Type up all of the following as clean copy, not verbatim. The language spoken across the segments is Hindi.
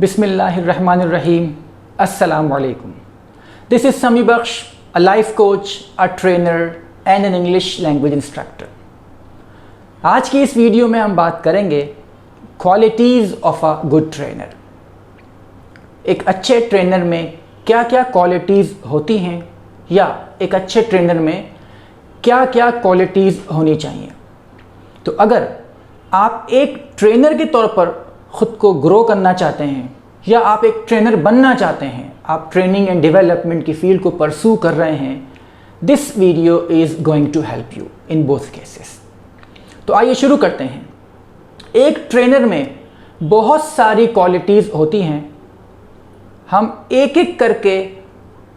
Bismillahirrahmanirrahim. Assalamu alaikum. This is Sami Baksh, a life coach, a trainer and an English language instructor. आज की इस वीडियो में हम बात करेंगे qualities of a good trainer. एक अच्छे ट्रेनर में क्या क्या क्वालिटीज़ होती हैं या एक अच्छे ट्रेनर में क्या क्या क्वालिटीज़ होनी चाहिए। तो अगर आप एक ट्रेनर के तौर पर ख़ुद को ग्रो करना चाहते हैं या आप एक ट्रेनर बनना चाहते हैं, आप ट्रेनिंग एंड डेवलपमेंट की फील्ड को परस्यू कर रहे हैं, this video is going to help you in both cases. तो आइए शुरू करते हैं। एक ट्रेनर में बहुत सारी क्वालिटीज़ होती हैं। हम एक एक करके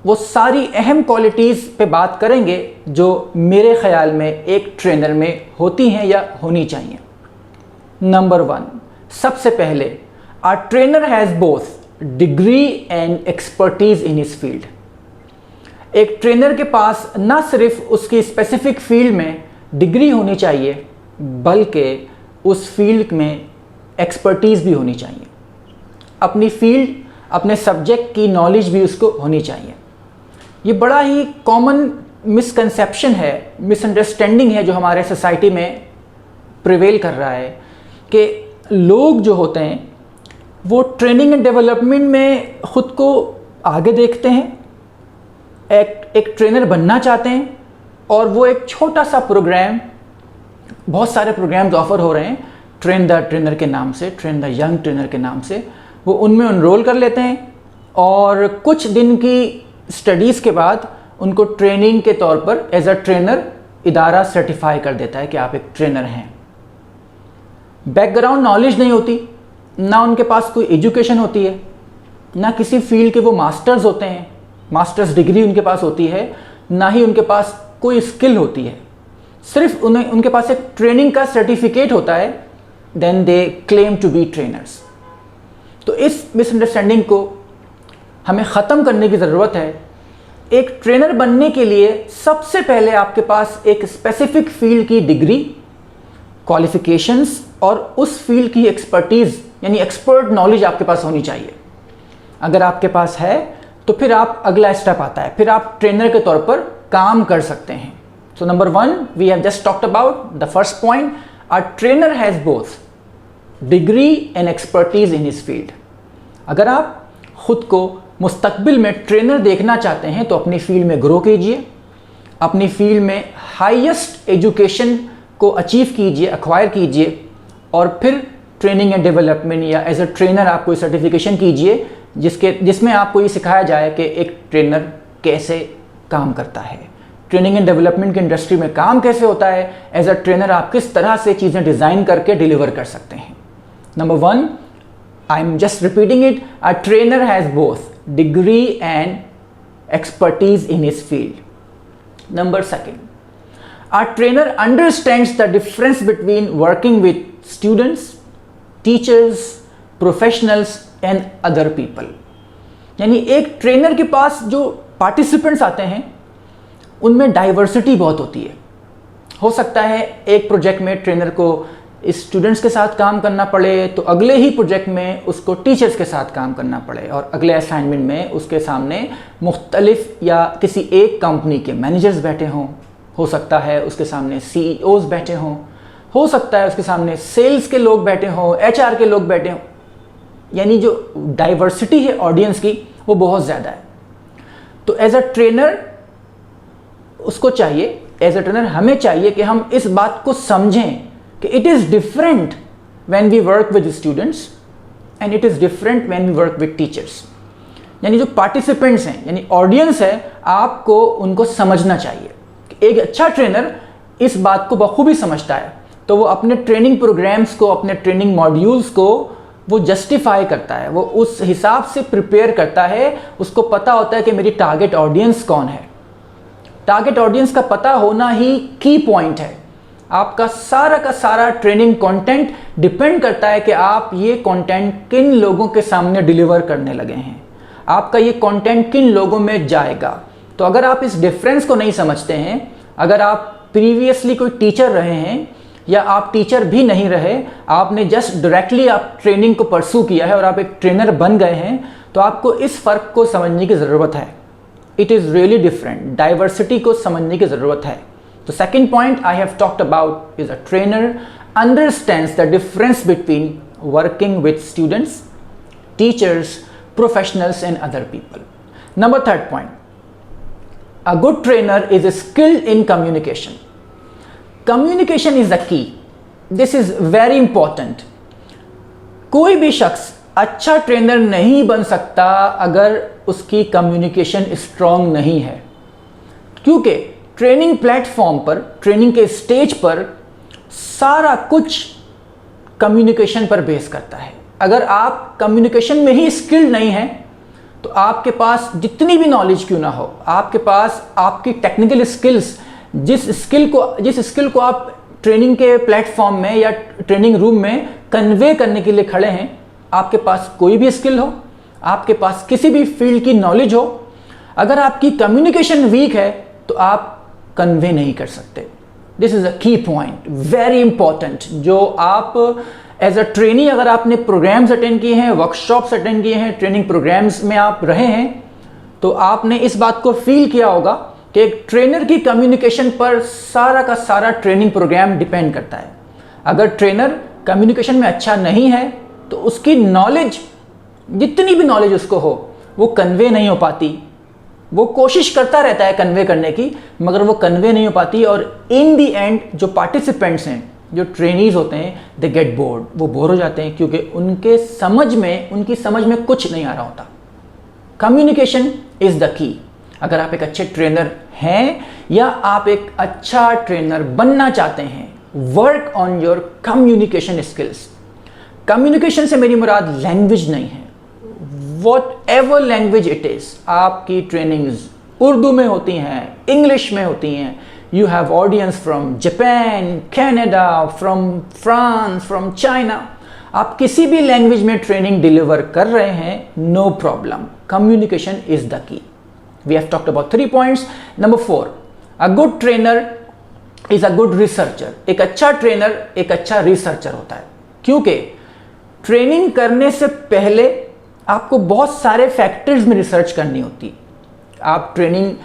वो सारी अहम क्वालिटीज़ पे बात करेंगे जो मेरे ख़याल में एक ट्रेनर में होती हैं या होनी चाहिए। नंबर 1, सबसे पहले, अ trainer has both degree and expertise in his field. एक ट्रेनर के पास न सिर्फ उसकी स्पेसिफिक फील्ड में डिग्री होनी चाहिए बल्कि उस फील्ड में एक्सपर्टीज़ भी होनी चाहिए। अपनी फील्ड, अपने सब्जेक्ट की नॉलेज भी उसको होनी चाहिए। ये बड़ा ही कॉमन मिसकंसेप्शन है, मिसअंडरस्टैंडिंग है जो हमारे सोसाइटी में प्रिवेल कर रहा है कि लोग जो होते हैं वो ट्रेनिंग एंड डेवलपमेंट में ख़ुद को आगे देखते हैं, एक ट्रेनर बनना चाहते हैं और वो एक छोटा सा प्रोग्राम, बहुत सारे प्रोग्राम्स ऑफ़र हो रहे हैं ट्रेन द ट्रेनर के नाम से, ट्रेन द यंग ट्रेनर के नाम से, वो उनमें एनरोल कर लेते हैं और कुछ दिन की स्टडीज़ के बाद उनको ट्रेनिंग के तौर पर एज अ ट्रेनर इदारा सर्टिफाई कर देता है कि आप एक ट्रेनर हैं। बैकग्राउंड नॉलेज नहीं होती, ना उनके पास कोई एजुकेशन होती है, ना किसी फील्ड के वो मास्टर्स होते हैं, मास्टर्स डिग्री उनके पास होती है, ना ही उनके पास कोई स्किल होती है। सिर्फ उनके पास एक ट्रेनिंग का सर्टिफिकेट होता है, then they claim to be trainers. तो इस मिसअंडरस्टैंडिंग को हमें ख़त्म करने की ज़रूरत है। एक ट्रेनर बनने के लिए सबसे पहले आपके पास एक स्पेसिफिक फील्ड की डिग्री, क्वालिफ़िकेशंस और उस फील्ड की एक्सपर्टीज़ यानी एक्सपर्ट नॉलेज आपके पास होनी चाहिए। अगर आपके पास है तो फिर आप अगला स्टेप आता है, फिर आप ट्रेनर के तौर पर काम कर सकते हैं। So number 1, we have just talked about the first point, a trainer has both degree and expertise in his field. अगर आप ख़ुद को मुस्तकबिल में ट्रेनर देखना चाहते हैं तो अपनी फील्ड में ग्रो कीजिए, अपनी फील्ड में हाईएस्ट एजुकेशन को अचीव कीजिए, एक्वायर कीजिए और फिर ट्रेनिंग एंड डेवलपमेंट या एज अ ट्रेनर आप कोई सर्टिफिकेशन कीजिए जिसमें आपको ये सिखाया जाए कि एक ट्रेनर कैसे काम करता है, ट्रेनिंग एंड डेवलपमेंट की इंडस्ट्री में काम कैसे होता है, एज अ ट्रेनर आप किस तरह से चीज़ें डिज़ाइन करके डिलीवर कर सकते हैं। Number 1, I am just repeating it, a trainer has both degree and expertise in his field. Number 2, a trainer understands the difference between working with students, teachers, professionals and other people। यानी एक ट्रेनर के पास जो पार्टिसिपेंट्स आते हैं उनमें डाइवर्सिटी बहुत होती है। हो सकता है एक प्रोजेक्ट में ट्रेनर को स्टूडेंट्स के साथ काम करना पड़े तो अगले ही प्रोजेक्ट में उसको टीचर्स के साथ काम करना पड़े और अगले असाइनमेंट में उसके सामने मुख्तलिफ या किसी एक कंपनी के मैनेजर्स बैठे हों, हो सकता है उसके सामने CEOs बैठे हों, हो सकता है उसके सामने सेल्स के लोग बैठे हों, HR के लोग बैठे हों। यानी जो डाइवर्सिटी है ऑडियंस की वो बहुत ज़्यादा है। तो एज अ ट्रेनर उसको चाहिए, एज अ ट्रेनर हमें चाहिए कि हम इस बात को समझें कि it is different when we work with students and it is different when we work with teachers. यानी जो पार्टिसिपेंट्स हैं यानी ऑडियंस है, आपको उनको समझना चाहिए। एक अच्छा ट्रेनर इस बात को बखूबी समझता है तो वो अपने ट्रेनिंग प्रोग्राम्स को, अपने ट्रेनिंग मॉड्यूल्स को वो जस्टिफाई करता है, वो उस हिसाब से प्रिपेयर करता है। उसको पता होता है कि मेरी टारगेट ऑडियंस कौन है। टारगेट ऑडियंस का पता होना ही की पॉइंट है। आपका सारा ट्रेनिंग कंटेंट डिपेंड करता है कि आप ये कंटेंट किन लोगों के सामने डिलीवर करने लगे हैं, आपका ये कंटेंट किन लोगों में जाएगा। तो अगर आप इस डिफरेंस को नहीं समझते हैं, अगर आप प्रीवियसली कोई टीचर रहे हैं या आप टीचर भी नहीं रहे, आपने जस्ट डायरेक्टली आप ट्रेनिंग को परस्यू किया है और आप एक ट्रेनर बन गए हैं, तो आपको इस फ़र्क को समझने की ज़रूरत है। It is really different, diversity को समझने की ज़रूरत है। तो second point I have talked about is a trainer understands the difference between working with students, teachers, professionals and other people. Number third point, a good trainer is skilled in communication. Communication is the key. This is very important. कोई भी शख्स अच्छा ट्रेनर नहीं बन सकता अगर उसकी कम्युनिकेशन स्ट्रांग नहीं है, क्योंकि ट्रेनिंग प्लेटफॉर्म पर, ट्रेनिंग के स्टेज पर सारा कुछ कम्युनिकेशन पर बेस करता है। अगर आप कम्युनिकेशन में ही स्किल्ड नहीं हैं तो आपके पास जितनी भी नॉलेज क्यों ना हो, आपके पास आपकी टेक्निकल स्किल्स, जिस स्किल को आप ट्रेनिंग के प्लेटफॉर्म में या ट्रेनिंग रूम में कन्वे करने के लिए खड़े हैं, आपके पास कोई भी स्किल हो, आपके पास किसी भी फील्ड की नॉलेज हो, अगर आपकी कम्युनिकेशन वीक है तो आप कन्वे नहीं कर सकते। दिस इज़ अ की पॉइंट, वेरी इंपॉर्टेंट, जो आप एज अ ट्रेनी, अगर आपने प्रोग्राम्स अटेंड किए हैं, वर्कशॉप्स अटेंड किए हैं, ट्रेनिंग प्रोग्राम्स में आप रहे हैं, तो आपने इस बात को फील किया होगा कि एक ट्रेनर की कम्युनिकेशन पर सारा का सारा ट्रेनिंग प्रोग्राम डिपेंड करता है। अगर ट्रेनर कम्युनिकेशन में अच्छा नहीं है तो उसकी नॉलेज, जितनी भी नॉलेज उसको हो, वो कन्वे नहीं हो पाती। वो कोशिश करता रहता है कन्वे करने की, मगर वो कन्वे नहीं हो पाती, और इन दी एंड जो पार्टिसिपेंट्स हैं, जो ट्रेनीज होते हैं, दे गेट बोर्ड, वो बोर हो जाते हैं, क्योंकि उनकी समझ में कुछ नहीं आ रहा होता। Communication is the key. अगर आप एक अच्छे ट्रेनर हैं या आप एक अच्छा ट्रेनर बनना चाहते हैं, work on your communication skills. Communication से मेरी मुराद लैंग्वेज नहीं है, what ever language it is. आपकी ट्रेनिंग्स उर्दू में होती हैं, इंग्लिश में होती हैं, you have audience from Japan, Canada, from France, from China. आप किसी भी लैंग्वेज में ट्रेनिंग डिलीवर कर रहे हैं, no problem. Communication is the key. We have talked about 3 points. Number 4, a good trainer is a good researcher. एक अच्छा ट्रेनर एक अच्छा रिसर्चर होता है, क्योंकि ट्रेनिंग करने से पहले आपको बहुत सारे फैक्टर्स में रिसर्च करनी होती। आप ट्रेनिंग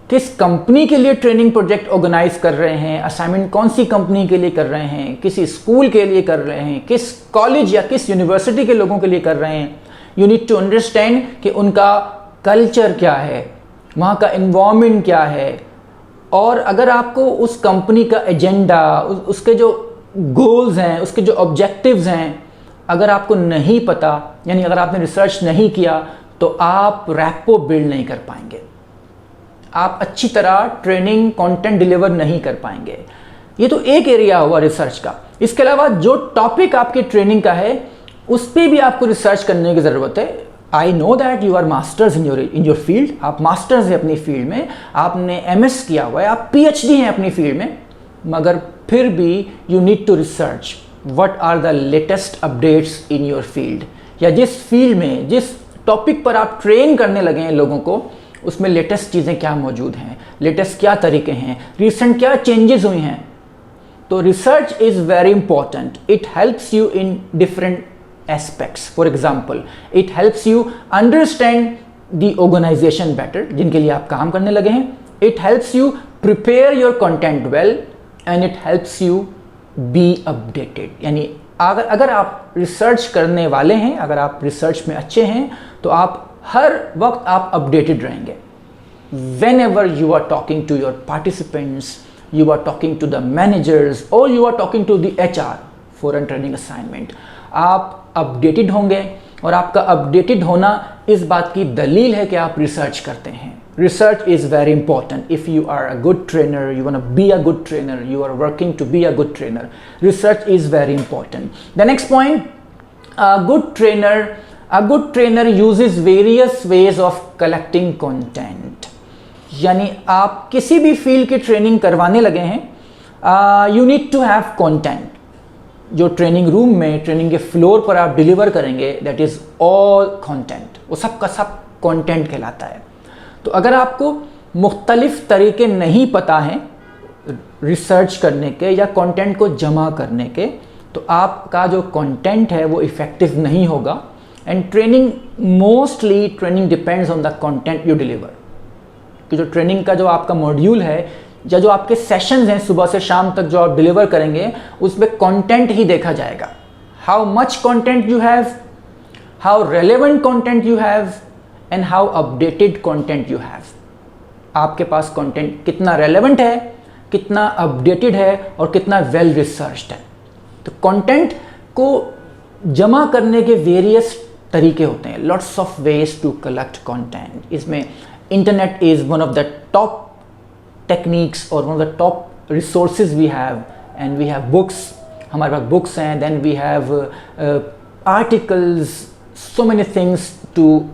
किस कंपनी के लिए ट्रेनिंग प्रोजेक्ट ऑर्गेनाइज कर रहे हैं, असाइनमेंट कौन सी कंपनी के लिए कर रहे हैं, किसी स्कूल के लिए कर रहे हैं, किस कॉलेज या किस यूनिवर्सिटी के लोगों के लिए कर रहे हैं। यू नीड टू अंडरस्टैंड कि उनका कल्चर क्या है, वहाँ का इन्वायरमेंट क्या है, और अगर आपको उस कंपनी का एजेंडा, उसके जो गोल्स हैं, उसके जो ऑब्जेक्टिव्स हैं, अगर आपको नहीं पता, यानी अगर आपने रिसर्च नहीं किया, तो आप रैपो बिल्ड नहीं कर पाएंगे, आप अच्छी तरह ट्रेनिंग कंटेंट डिलीवर नहीं कर पाएंगे। ये तो एक एरिया हुआ रिसर्च का। इसके अलावा जो टॉपिक आपकी ट्रेनिंग का है, उस पर भी आपको रिसर्च करने की ज़रूरत है। I know that you are masters in your field, आप मास्टर्स हैं अपनी फील्ड में, आपने MS किया हुआ है, आप PhD हैं अपनी फील्ड में, मगर फिर भी you need to research what are the latest updates in your field, या जिस फील्ड में, जिस टॉपिक पर आप ट्रेन करने लगे हैं लोगों को, उसमें लेटेस्ट चीज़ें क्या मौजूद हैं, लेटेस्ट क्या तरीके हैं, रिसेंट क्या चेंजेस हुई हैं। तो research is very important. It helps you in different aspects. For example, it helps you understand the organisation better, जिनके लिए आप काम करने लगे हैं। It helps you prepare your content well, and it helps you be updated. यानी अगर आप रिसर्च करने वाले हैं, अगर आप रिसर्च में अच्छे हैं, तो आप हर वक्त आप अपडेटेड रहेंगे। Whenever you are talking to your participants, you are talking to the managers, or you are talking to the HR for a training assignment, आप अपडेटेड होंगे, और आपका अपडेटेड होना इस बात की दलील है कि आप रिसर्च करते हैं। Research is very important. If you are a good trainer, you want to be a good trainer, you are working to be a good trainer, research is very important. The next point, a good trainer uses various ways of collecting content. यानी आप किसी भी फील्ड की ट्रेनिंग करवाने लगे हैं, you need to have content. जो ट्रेनिंग रूम में, ट्रेनिंग के फ्लोर पर आप डिलीवर करेंगे, that is all content. वो सब का सब कंटेंट कहलाता है। तो अगर आपको मुख्तलिफ तरीके नहीं पता हैं रिसर्च करने के या कंटेंट को जमा करने के, तो आपका जो कंटेंट है वो इफ़ेक्टिव नहीं होगा। And mostly training depends on the content you deliver. कि जो ट्रेनिंग का जो आपका मॉड्यूल है या जो आपके सेशंस हैं सुबह से शाम तक जो आप डिलीवर करेंगे, उसमें कंटेंट ही देखा जाएगा। How much content you have, how relevant content you have and how updated content you have. आपके पास कंटेंट कितना रेलेवेंट है, कितना अपडेटेड है और कितना वेल रिसर्च्ड है। तो कंटेंट को जमा करने के वेरियस तरीके होते हैं, lots of ways to collect content. इसमें internet is one of the top techniques और one of the top resources we have, and we have books, हमारे पास बुक्स हैं, then we have articles, so many things to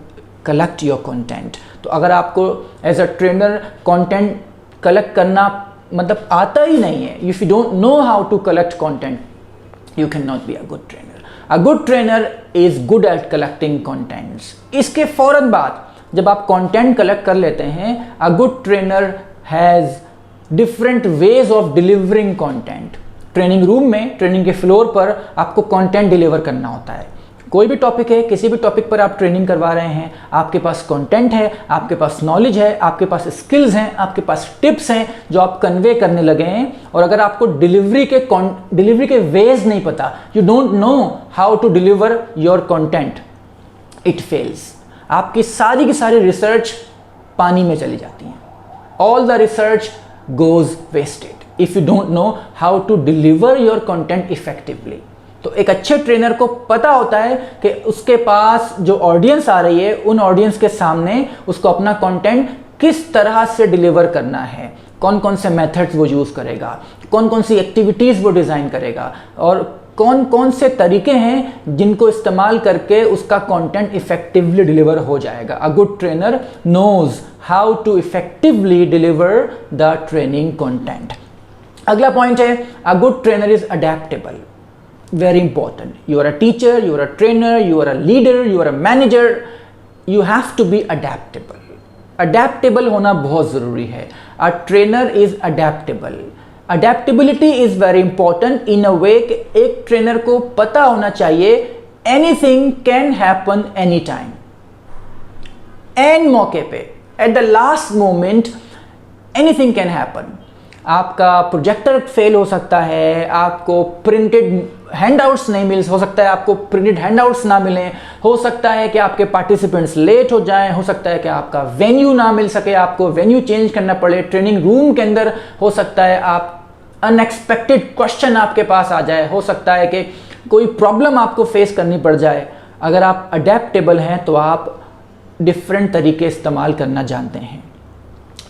collect your content. तो अगर आपको as a trainer content collect करना मतलब आता ही नहीं है, if you don't know how to collect content, you can not be a good trainer. A good trainer is good at collecting contents. इसके फौरन बाद जब आप कंटेंट कलेक्ट कर लेते हैं, अ good trainer has different ways of delivering content. Training room में, ट्रेनिंग के फ्लोर पर आपको कंटेंट डिलीवर करना होता है। कोई भी टॉपिक है, किसी भी टॉपिक पर आप ट्रेनिंग करवा रहे हैं, आपके पास कंटेंट है, आपके पास नॉलेज है, आपके पास स्किल्स हैं, आपके पास टिप्स हैं जो आप कन्वे करने लगे हैं। और अगर आपको डिलीवरी के वेज नहीं पता, you don't know how to deliver your content, it fails. आपकी सारी की सारी रिसर्च पानी में चली जाती हैं। All the research goes wasted if you don't know how to deliver your content effectively. तो एक अच्छे ट्रेनर को पता होता है कि उसके पास जो ऑडियंस आ रही है, उन ऑडियंस के सामने उसको अपना कंटेंट किस तरह से डिलीवर करना है, कौन कौन से मेथड्स वो यूज़ करेगा, कौन कौन सी एक्टिविटीज़ वो डिज़ाइन करेगा और कौन कौन से तरीके हैं जिनको इस्तेमाल करके उसका कंटेंट इफेक्टिवली डिलीवर हो जाएगा। A good trainer knows how to effectively deliver the training content. अगला पॉइंट है, a good trainer is adaptable. Very important. You are a teacher, you are a trainer, you are a leader, you are a manager. You have to be adaptable. Adaptable होना बहुत ज़रूरी है। A trainer is adaptable. Adaptability is very important in a way कि एक ट्रेनर को पता होना चाहिए anything can happen anytime. एन मौके पे, at the last moment, anything can happen. आपका प्रोजेक्टर फेल हो सकता है, आपको प्रिंटेड हैंडआउट्स नहीं मिल हो सकता है, आपको प्रिंटेड हैंडआउट्स ना मिलें, हो सकता है कि आपके पार्टिसिपेंट्स लेट हो जाएं, हो सकता है कि आपका वेन्यू ना मिल सके, आपको वेन्यू चेंज करना पड़े। ट्रेनिंग रूम के अंदर हो सकता है आप अनएक्सपेक्टेड क्वेश्चन आपके पास आ जाए, हो सकता है कि कोई प्रॉब्लम आपको फेस करनी पड़ जाए। अगर आप अडेप्टेबल हैं तो आप डिफरेंट तरीके इस्तेमाल करना जानते हैं,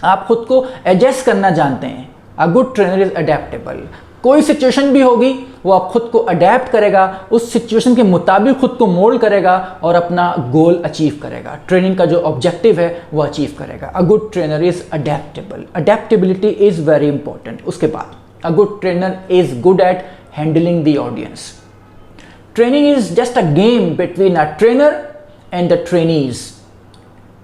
आप खुद को एडजस्ट करना जानते हैं। अ गुड ट्रेनर इज अडेप्टेबल। कोई सिचुएशन भी होगी वो आप खुद को अडेप्ट करेगा, उस सिचुएशन के मुताबिक खुद को मोल्ड करेगा और अपना गोल अचीव करेगा, ट्रेनिंग का जो ऑब्जेक्टिव है वो अचीव करेगा। अ good trainer is adaptable. Adaptability is very important. उसके बाद अ good trainer is good at handling the audience. Training is just a game between a trainer and the trainees.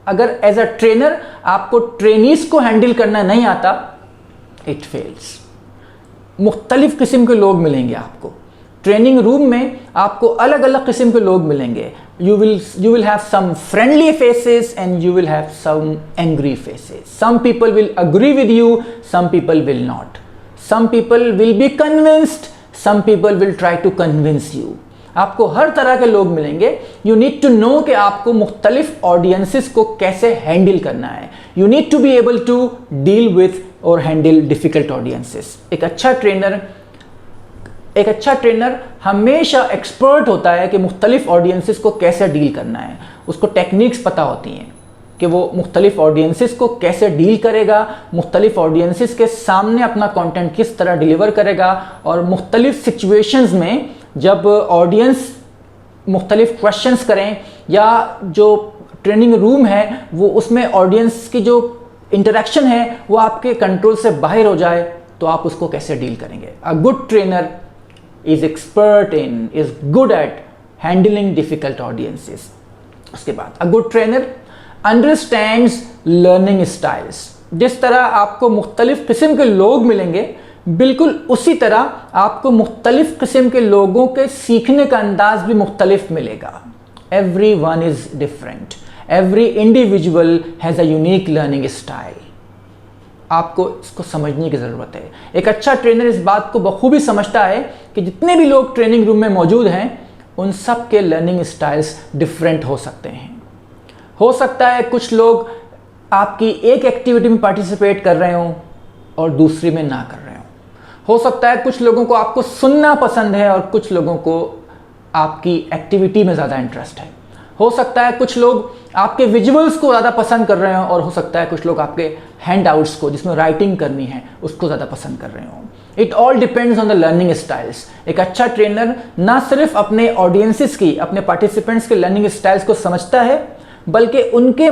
अगर एज अ ट्रेनर आपको ट्रेनीज को हैंडल करना नहीं आता, इट फेल्स। मुख्तलिफ किस्म के लोग मिलेंगे आपको ट्रेनिंग रूम में, आपको अलग अलग किस्म के लोग मिलेंगे। you will have some friendly faces and you will have some angry faces. Some people will agree with you, some people will not. Some people will be convinced, some people will try to convince you. आपको हर तरह के लोग मिलेंगे। यू नीड टू नो कि आपको मुख्तलिफ ऑडियंसेस को कैसे हैंडल करना है। You need to be able to deal with और हैंडल डिफिकल्ट ऑडियंसेस। एक अच्छा ट्रेनर हमेशा एक्सपर्ट होता है कि मुख्तलिफ ऑडियंसेस को कैसे डील करना है। उसको टेक्निक्स पता होती हैं कि वो मुख्तलिफ ऑडियंसेस को कैसे डील करेगा, मुख्तलिफ ऑडियंसेस के सामने अपना कंटेंट किस तरह डिलीवर करेगा, और मुख्तलिफ सिचुएशंस में जब ऑडियंस मुख्तलिफ क्वेश्चंस करें या जो ट्रेनिंग रूम है वो उसमें ऑडियंस की जो इंटरेक्शन है वो आपके कंट्रोल से बाहर हो जाए, तो आप उसको कैसे डील करेंगे। अ good trainer is good at handling difficult audiences. उसके बाद अ good trainer understands learning styles. जिस तरह आपको मुख्तलिफ़ किस्म के लोग मिलेंगे, बिल्कुल उसी तरह आपको मुख्तलिफ़ किस्म के लोगों के सीखने का अंदाज भी मुख्तलिफ मिलेगा। Every one is different, every individual has a unique learning style. आपको इसको समझने की ज़रूरत है। एक अच्छा ट्रेनर इस बात को बखूबी समझता है कि जितने भी लोग ट्रेनिंग रूम में मौजूद हैं उन सब के लर्निंग स्टाइल्स डिफरेंट हो सकते हैं। हो सकता है कुछ लोग आपकी एक एक्टिविटी में पार्टिसिपेट कर रहे हों और दूसरी में ना कर रहे हों। हो सकता है कुछ लोगों को आपको सुनना पसंद है और कुछ लोगों को आपकी एक्टिविटी में ज़्यादा इंटरेस्ट है। हो सकता है कुछ लोग आपके विजुअल्स को ज़्यादा पसंद कर रहे हों और हो सकता है कुछ लोग आपके हैंड आउट्स को, जिसमें राइटिंग करनी है, उसको ज़्यादा पसंद कर रहे हों। It all depends on the learning styles. एक अच्छा ट्रेनर ना सिर्फ अपने ऑडियंसेस की, अपने पार्टिसिपेंट्स के लर्निंग स्टाइल्स को समझता है, बल्कि उनके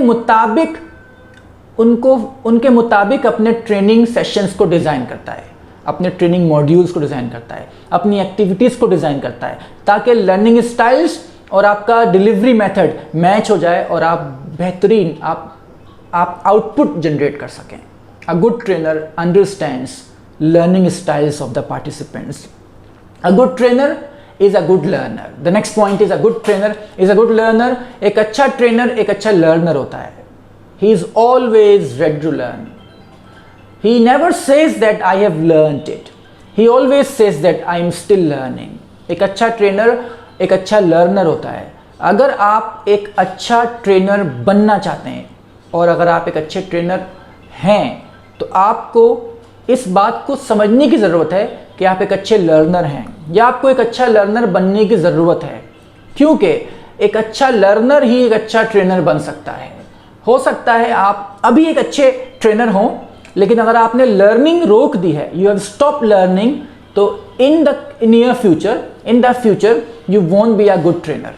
मुताबिक अपने ट्रेनिंग सेशंस को डिज़ाइन करता है, अपने ट्रेनिंग मॉड्यूल्स को डिज़ाइन करता है, अपनी एक्टिविटीज़ को डिज़ाइन करता है, ताकि लर्निंग स्टाइल्स और आपका डिलीवरी मेथड मैच हो जाए और आप बेहतरीन आप आउटपुट जनरेट कर सकें। A good trainer understands learning styles of the participants. A good trainer is a good learner. The next point is a good trainer is a good learner. एक अच्छा ट्रेनर एक अच्छा लर्नर होता है। He is always ready to learn. He never says that I have learned it. He always says that I am still learning. एक अच्छा ट्रेनर एक अच्छा लर्नर होता है। अगर आप एक अच्छा ट्रेनर बनना चाहते हैं और अगर आप एक अच्छे ट्रेनर हैं तो आपको इस बात को समझने की ज़रूरत है कि आप एक अच्छे लर्नर हैं या आपको एक अच्छा लर्नर बनने की ज़रूरत है, क्योंकि एक अच्छा लर्नर ही एक अच्छा ट्रेनर बन सकता है। हो सकता है आप अभी एक अच्छे ट्रेनर हों, लेकिन अगर आपने लर्निंग रोक दी है, यू हैव स्टॉप लर्निंग, तो in the near future you won't be a good trainer.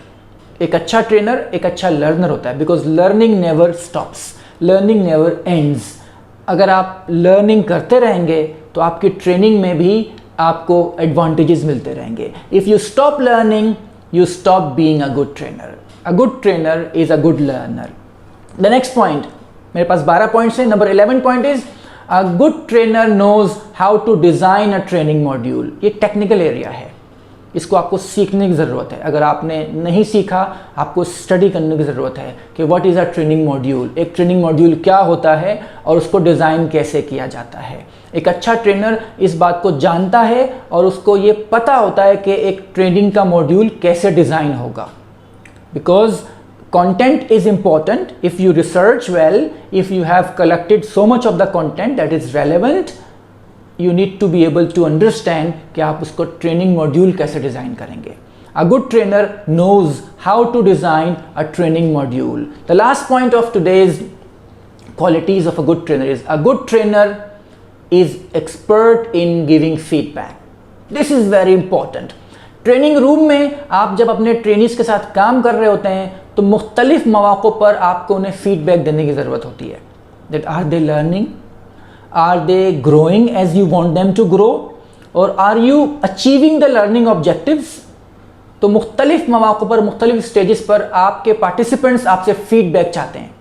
एक अच्छा ट्रेनर एक अच्छा लर्नर होता है, because learning never stops, learning never ends. अगर आप लर्निंग करते रहेंगे तो आपकी ट्रेनिंग में भी आपको एडवांटेजेस मिलते रहेंगे। If you stop learning you stop being a good trainer. A good trainer is a good learner. The next point, मेरे पास 12 पॉइंट्स हैं। Number 11 point is a good trainer knows how to design a training module. ये टेक्निकल एरिया है, इसको आपको सीखने की ज़रूरत है। अगर आपने नहीं सीखा, आपको स्टडी करने की ज़रूरत है कि what is a training module, एक ट्रेनिंग मॉड्यूल क्या होता है और उसको डिज़ाइन कैसे किया जाता है। एक अच्छा ट्रेनर इस बात को जानता है और उसको ये पता होता है कि एक ट्रेनिंग का मॉड्यूल कैसे डिज़ाइन होगा, because content is important. If you research well, if you have collected so much of the content that is relevant, you need to be able to understand कि आप उसको ट्रेनिंग मॉड्यूल कैसे डिज़ाइन करेंगे। A good trainer knows how to design a training module. The last point of today's qualities of a good trainer is a good trainer is expert in giving feedback. This is very important. Training room में आप जब अपने ट्रेनीज़ के साथ काम कर रहे होते हैं तो मुख्तलिफ मौक़ों पर आपको उन्हें फीडबैक देने की ज़रूरत होती है। That are they learning, are they growing as you want them to grow, और are you achieving the learning objectives. तो मुख्तलिफ मौक़ों पर, मुख्तलिफ स्टेजेस पर आपके पार्टिसिपेंट्स आपसे फीडबैक चाहते हैं।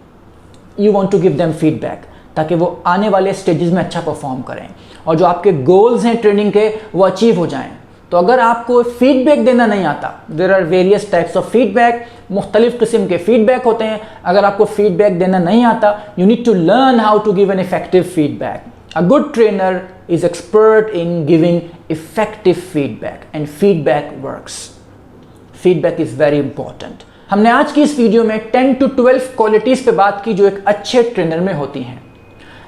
You want to give them feedback ताकि वो आने वाले स्टेजेस में अच्छा परफॉर्म करें और जो आपके गोल्स हैं ट्रेनिंग के वो अचीव हो जाएं। तो अगर आपको फीडबैक देना नहीं आता, there are various types of feedback, मुख्तलिफ किस्म के फीडबैक होते हैं। अगर आपको फीडबैक देना नहीं आता, you need to learn how to give an effective feedback. A good trainer is expert in giving effective feedback and feedback works. Feedback is very important. हमने आज की इस वीडियो में 10 to 12 क्वालिटीज़ पे बात की जो एक अच्छे ट्रेनर में होती हैं।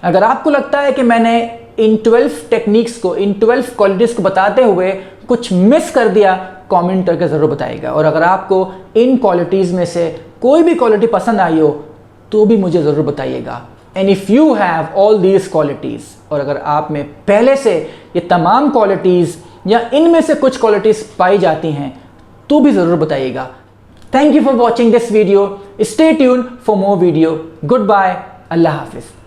अगर आपको लगता है कि मैंने इन 12 टेक्निक्स को, इन 12 क्वालिटीज़ को बताते हुए कुछ मिस कर दिया, कमेंट करके ज़रूर बताइएगा। और अगर आपको इन क्वालिटीज़ में से कोई भी क्वालिटी पसंद आई हो तो भी मुझे ज़रूर बताइएगा। And if you have all these qualities, और अगर आप में पहले से ये तमाम क्वालिटीज़ या इनमें से कुछ क्वालिटीज़ पाई जाती हैं तो भी ज़रूर बताइएगा। Thank you for watching this video. Stay tuned for more video. Goodbye. अल्लाह हाफिज़।